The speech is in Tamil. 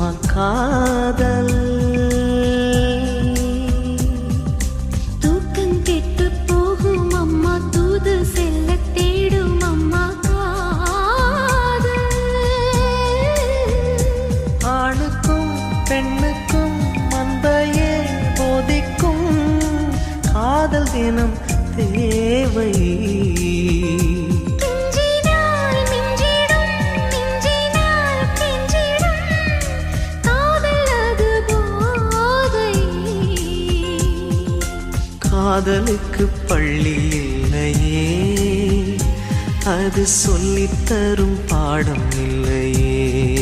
அம்மா காதல். தூக்கம் கெட்டு போகும் அம்மா தூது செல்ல தேடும் அம்மா காதல். ஆணுக்கும் பெண்ணுக்கும் அன்பையே போதிக்கும் காதல் தினம் தேவை. காதலுக்கு பள்ளி இல்லையே, அது சொல்லித்தரும் பாடம் இல்லையே.